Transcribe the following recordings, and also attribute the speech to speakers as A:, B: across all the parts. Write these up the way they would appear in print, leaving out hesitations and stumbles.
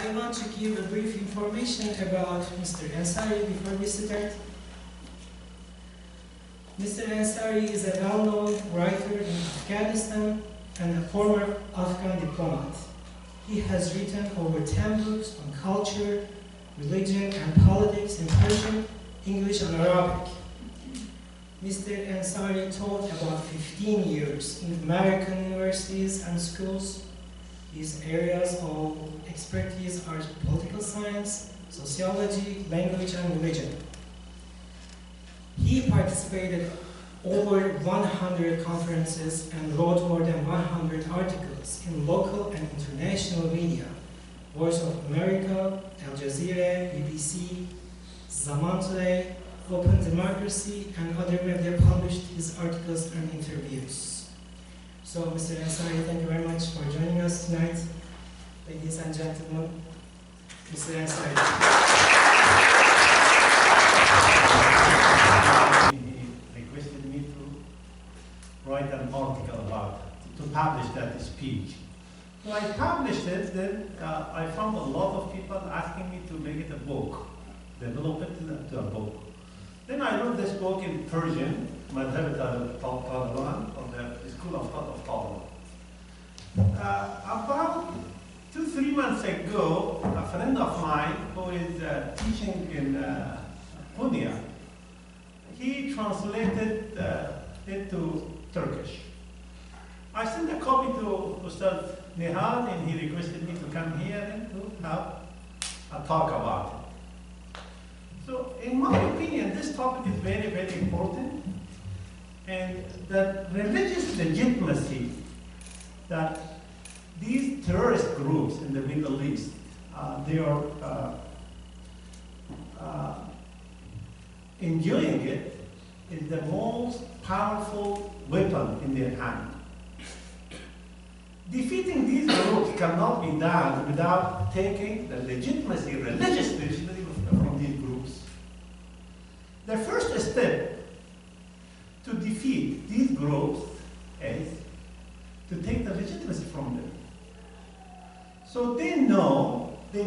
A: I want to give a brief information about Mr. Ansari before we start. Mr. Ansari is a well-known writer in Afghanistan and a former Afghan diplomat. He has written over 10 books on culture, religion, and politics in Persian, English, and Arabic. Mr. Ansari taught about 15 years in American universities and schools. His areas of expertise are political science, sociology, language, and religion. He participated over 100 conferences and wrote more than 100 articles in local and international media, Voice of America, Al Jazeera, BBC, Zaman Today, Open Democracy, and other media published his articles and interviews. So, Mr. Ansari, thank you very much for joining us tonight. Ladies and gentlemen, Mr. Ansari.
B: He requested me to write an article about it, to publish that speech. So I published it, then I found a lot of people asking me to make it a book, develop it into a book. Then I wrote this book in Persian, Madhab al-Taliban, or the School of Thought of Taliban. About 2-3 months ago, a friend of mine who is teaching in Punya, he translated it to Turkish. I sent a copy to Ustad Nihal, and he requested me to come here and to have a talk about it. So, in my opinion, this topic is very, very important, and the religious legitimacy that these terrorist groups in the Middle East, they are enjoying it, is the most powerful weapon in their hand. Defeating these groups cannot be done without taking the legitimacy, religious legitimacy from these groups. The first step to defeat these groups is to take the legitimacy from them. So they know the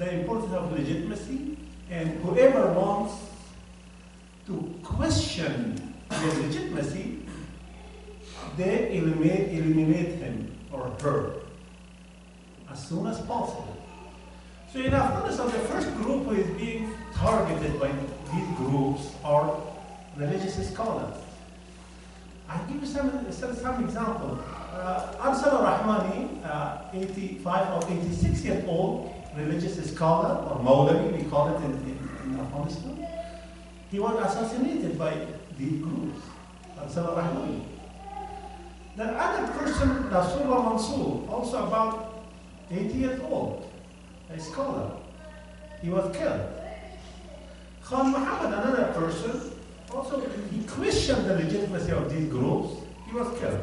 B: importance of legitimacy, and whoever wants to question their legitimacy, they eliminate him or her as soon as possible. So in Afghanistan, the first group who is being targeted by these groups are religious scholars. I'll give you some example. Ansar al-Rahmani, 85 or 86 years old, religious scholar, or Maulavi, we call it in Afghanistan. He was assassinated by these groups, Ansar al-Rahmani. The other person, Rasulullah Mansour, also about 80 years old, a scholar. He was killed. Khan Muhammad, another person, also he questioned the legitimacy of these groups. He was killed.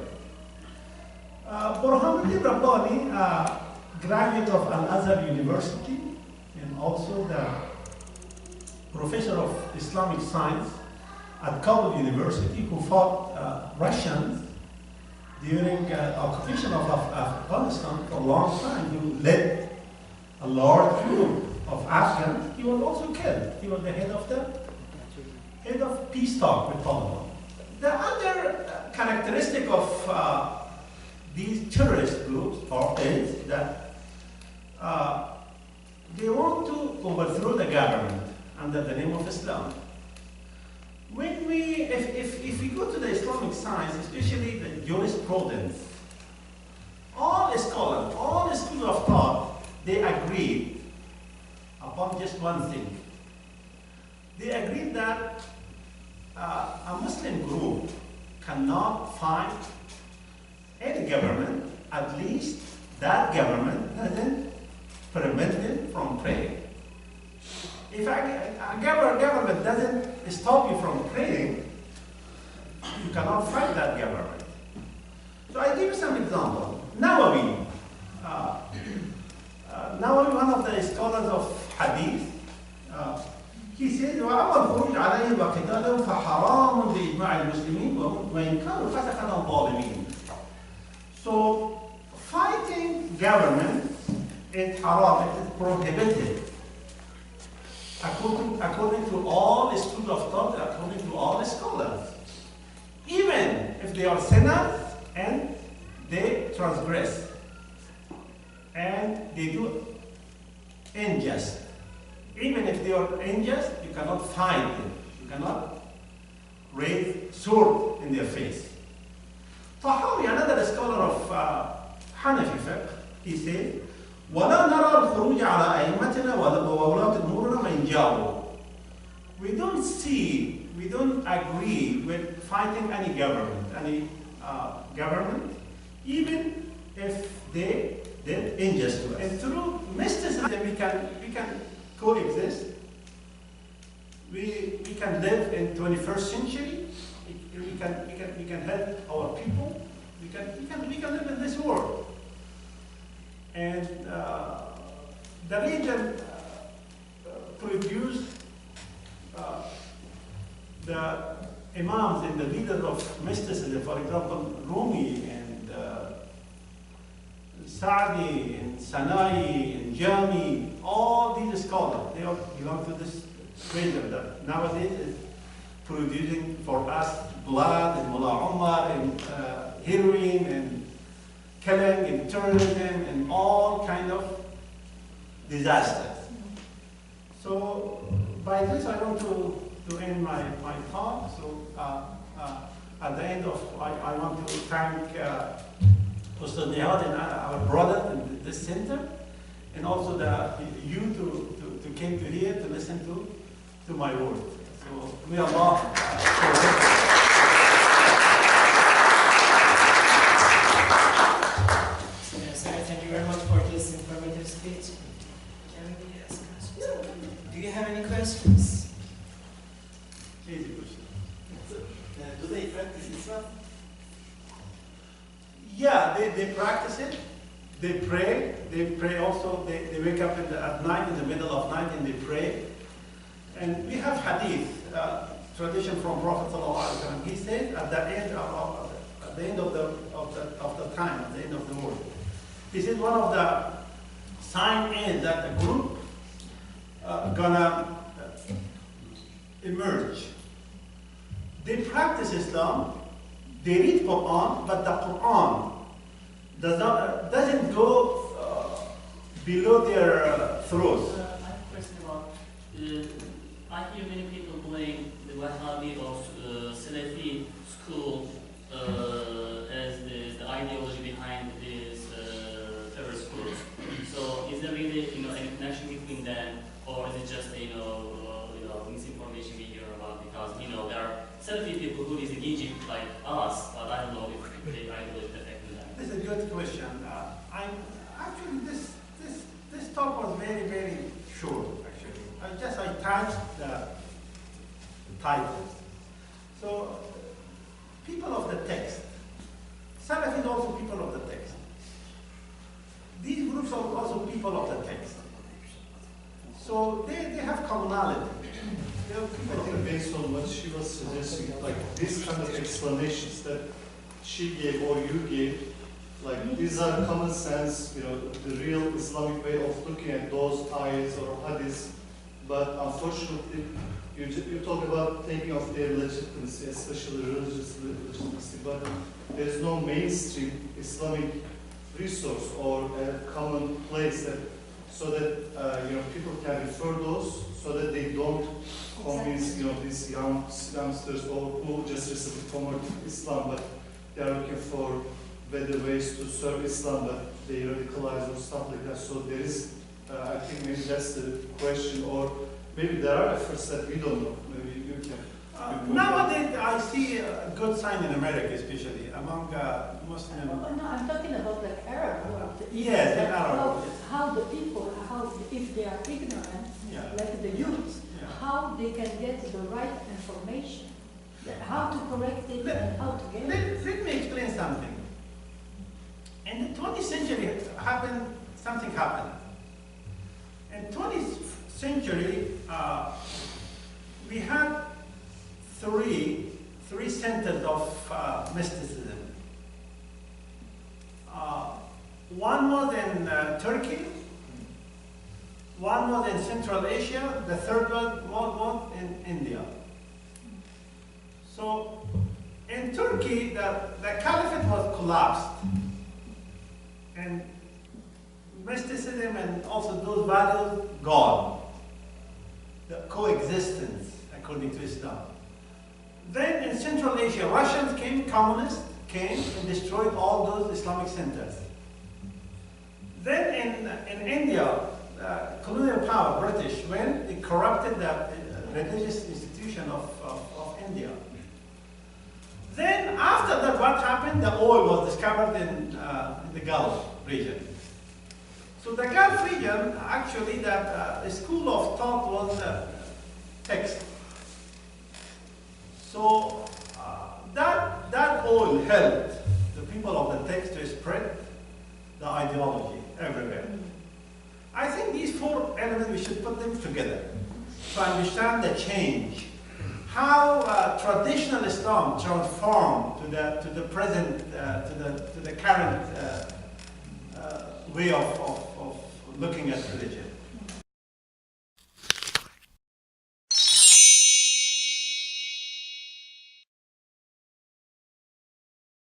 B: Burhanuddin Rabbani, a graduate of Al-Azhar University, and also the professor of Islamic science at Kabul University, who fought Russians during occupation of Afghanistan for a long time. He led a large group of Afghans. He was also killed. He was the head of peace talk with Taliban. The other characteristic of these terrorist groups is that they want to overthrow the government under the name of Islam. When if we go to the Islamic science, especially the jurisprudence, all scholars, all schools of thought, they agreed upon just one thing. They agreed that a Muslim group cannot fight any government, at least that government doesn't prevent them from praying. If a government doesn't stop you from praying, you cannot fight that government. So I give you some example. Nawawi, one of the scholars of Hadith, he says, وَأَمَا الْخُرُوجُ عَلَيْهِ وَقِتَالًا فَحَرَامٌ بِإِجْمَاعِ الْمُسْلِمِينَ وَإِنْ كَانُوا فَسَقًا أَوْ ظَالِمِينَ. So fighting government it's haram, it is prohibited. According to all schools of thought, according to all scholars. Even if they are sinners and they transgress and they do unjust. Even if they are unjust, you cannot fight them. You cannot raise sword in their face. Tahawi, another scholar of Hanafi fiqh, he said, وَلَا نَرَى الْخُرُوجَ عَلَىٰ أَئِمَّتِنَا وَوَلَاةِ أُمُورِنَا مَنْ جَاءُوا. We don't agree with fighting any government, even if they did injustice to us. And through mysticism, we can coexist. We can live in 21st century. We can help our people. We can live in this world. And the region produced the imams and the leaders of mysticism, for example, Rumi and Sa'di and Sanai and Jami, all these scholars, they all belong to this region that nowadays is producing for us blood and Mullah Umar and heroin and killing and terrorism and all kind of disasters. So by this I want to end my talk. So at the end of, I want to thank Ustad Nihad and our brother in this center, and also you to came to here to listen to my words. So may Allah
A: Thank you very much for this informative speech. Can we ask questions? Do you have any questions?
B: easy question.
C: Do they practice Islam?
B: Yeah, they practice it. They pray also. They wake up at night, in the middle of night, and they pray. And we have hadith, tradition from Prophet ﷺ. He said at the end of the time, at the end of the world, he said one of the sign is that a group gonna emerge. They practice Islam, they read Quran, but the Quran doesn't go below their throats.
D: I have a question about, I hear many people blame the Wahhabi or Salafi school as the ideology behind these terror schools. So is there really any connection between them, or is it just misinformation we hear about? Because there are Salafi people who is in Egypt like us, but I don't know if the ideology is affecting them.
B: This is a good question. Actually this talk was very, very short. Actually, I touched the titles. So people of the text. Salaf is also people of the text. These groups are also people of the text. So they have commonality. They are people
E: I think based on what she was suggesting, like these kind of explanations that she gave or you gave, like these are common sense, the real Islamic way of looking at those ayahs or hadiths. But unfortunately, you talk about taking off their legitimacy, especially religious legitimacy, but there is no mainstream Islamic resource or a common place that, so that people can refer those, so that they don't convince these youngsters or who just recently converted to Islam, but they are looking for better ways to serve Islam, but they radicalize or stuff like that. So there is, I think maybe that's the question, or maybe there are efforts that we don't know. Maybe you can.
B: Nowadays, I see a good sign in America, especially among Muslim.
F: Oh, no, I'm talking about like Arab world.
B: Yes, in Arab world.
F: How the people, if they are ignorant,
B: Yeah.
F: like the youth,
B: Yeah.
F: how they can get the right information, how to correct it and how to get it.
B: Let me explain something. In the 20th century, something happened. In 20th century, we had three centers of mysticism. One was in Turkey, one was in Central Asia, the third one was in India. So in Turkey, the caliphate was collapsed, and mysticism and also those values gone. The coexistence according to Islam. Then in Central Asia, Russians came, communists came and destroyed all those Islamic centers. Then in India, colonial power, British, when it corrupted the religious institution of India. Then after that, what happened? The oil was discovered in the Gulf region. So the Gulf region, actually, the school of thought was text. So that oil helped the people of the text to spread the ideology everywhere. I think these four elements, we should put them together to understand the change. How traditional Islam transformed to the present, to the current way of looking at religion.